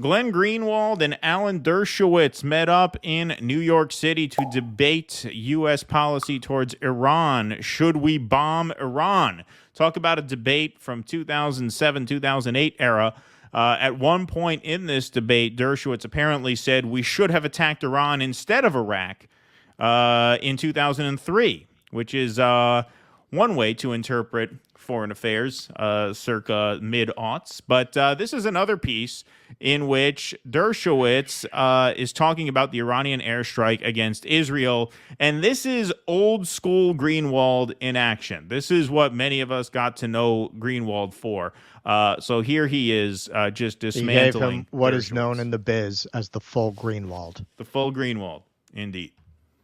Glenn Greenwald and Alan Dershowitz met up in New York City to debate U.S. policy towards Iran. Should we bomb Iran? Talk about a debate from 2007, 2008 era. At one point in this debate, Dershowitz apparently said we should have attacked Iran instead of Iraq in 2003, which is one way to interpret foreign affairs circa mid-aughts. But this is another piece in which Dershowitz is talking about the Iranian airstrike against Israel. And this is old school Greenwald in action. This is what many of us got to know Greenwald for. So here he is just dismantling. He gave him what is known in the biz as the full Greenwald. The full Greenwald, indeed.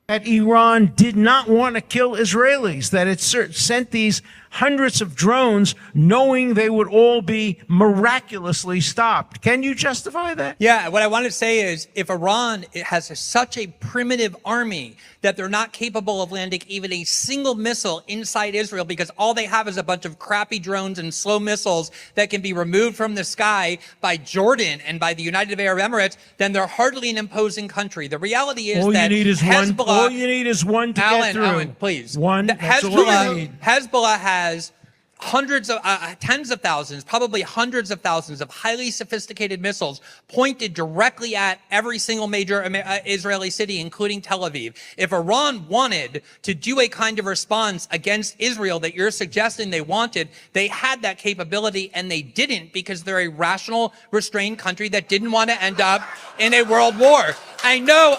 That Iran did not want to kill Israelis, that it sent these hundreds of drones knowing they would all be miraculously stopped. Can you justify that? Yeah, what I want to say is if Iran has such a primitive army that they're not capable of landing even a single missile inside Israel because all they have is a bunch of crappy drones and slow missiles that can be removed from the sky by Jordan and by the United Arab Emirates, then they're hardly an imposing country. The reality is that Hezbollah... All you need is one to get through. Alan, please. One. Hezbollah has hundreds of, tens of thousands, probably hundreds of thousands of highly sophisticated missiles pointed directly at every single major Israeli city, including Tel Aviv. If Iran wanted to do a kind of response against Israel that you're suggesting they wanted, they had that capability and they didn't because they're a rational, restrained country that didn't want to end up in a world war. I know.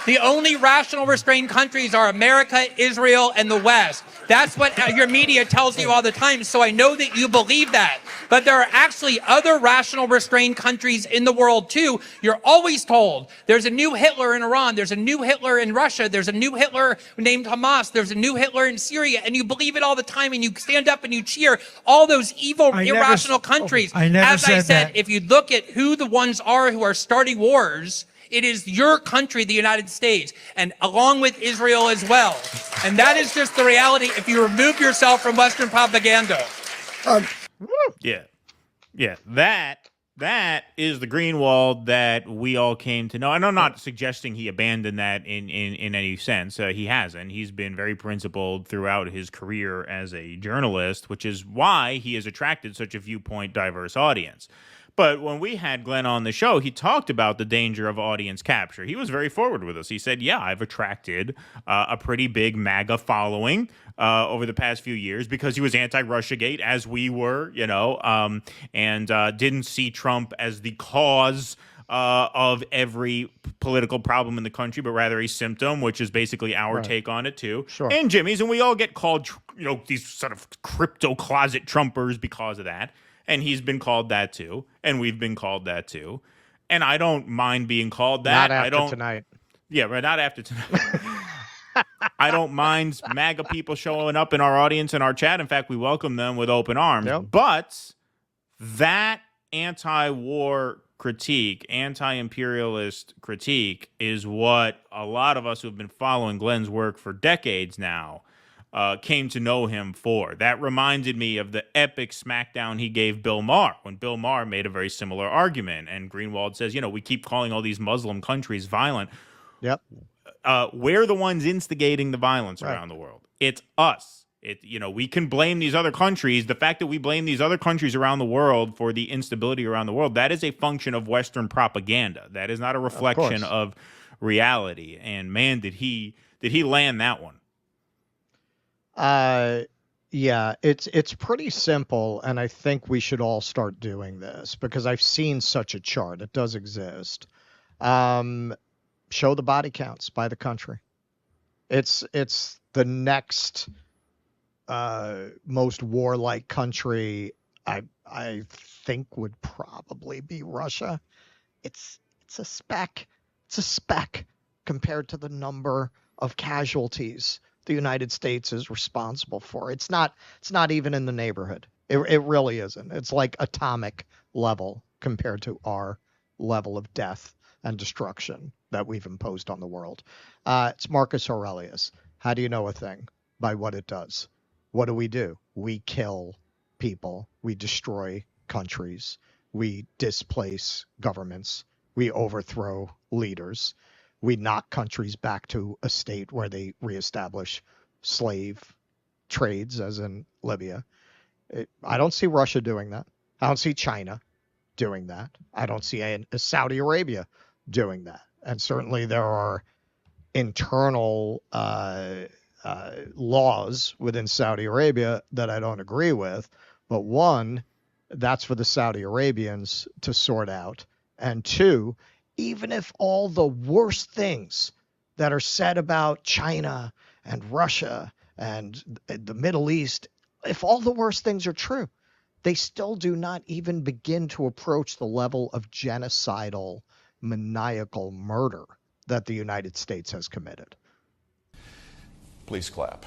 The only rational, restrained countries are America, Israel, and the West. That's what your media tells you all the time, so I know that you believe that. But there are actually other rational, restrained countries in the world, too. You're always told there's a new Hitler in Iran, there's a new Hitler in Russia, there's a new Hitler named Hamas, there's a new Hitler in Syria, and you believe it all the time, and you stand up and you cheer all those evil, irrational countries. As I said, if you look at who the ones are who are starting wars, it is your country, the United States, and along with Israel as well. And that is just the reality if you remove yourself from Western propaganda. Yeah. That is the Greenwald that we all came to know. And I'm not suggesting he abandoned that in any sense. He hasn't. He's been very principled throughout his career as a journalist, which is why he has attracted such a viewpoint diverse audience. But when we had Glenn on the show, he talked about the danger of audience capture. He was very forward with us. He said, yeah, I've attracted a pretty big MAGA following over the past few years because he was anti-Russiagate, as we were, and didn't see Trump as the cause of every political problem in the country, but rather a symptom, which is basically our take on it, too. Sure. And Jimmy's, and we all get called, these sort of crypto closet Trumpers because of that. And he's been called that too, and we've been called that too, and I don't mind being called that. Not after tonight. Yeah, right. Not after tonight. I don't mind MAGA people showing up in our audience and our chat. In fact, we welcome them with open arms. Yep. But that anti-war critique, anti-imperialist critique, is what a lot of us who have been following Glenn's work for decades now came to know him for. That reminded me of the epic smackdown he gave Bill Maher when Bill Maher made a very similar argument. And Greenwald says, we keep calling all these Muslim countries violent. Yep. We're the ones instigating the violence around the world. It's us. We can blame these other countries. The fact that we blame these other countries around the world for the instability around the world, that is a function of Western propaganda. That is not a reflection of reality. And man, did he land that one. Yeah, it's pretty simple, and I think we should all start doing this because I've seen such a chart. It does exist. Show the body counts by the country. It's the next most warlike country I think would probably be Russia. It's a speck. It's a speck compared to the number of casualties the United States is responsible for. It's not even in the neighborhood. It really isn't. It's like atomic level compared to our level of death and destruction that we've imposed on the world. It's Marcus Aurelius. How do you know a thing? By what it does. What do? We kill people. We destroy countries. we displace governments, we overthrow leaders, we knock countries back to a state where they reestablish slave trades, as in Libya. I don't see Russia doing that. I don't see China doing that. I don't see Saudi Arabia doing that. And certainly there are internal laws within Saudi Arabia that I don't agree with. But one, that's for the Saudi Arabians to sort out. And two, even if all the worst things that are said about China and Russia and the Middle East, if all the worst things are true, they still do not even begin to approach the level of genocidal, maniacal murder that the United States has committed. Please clap.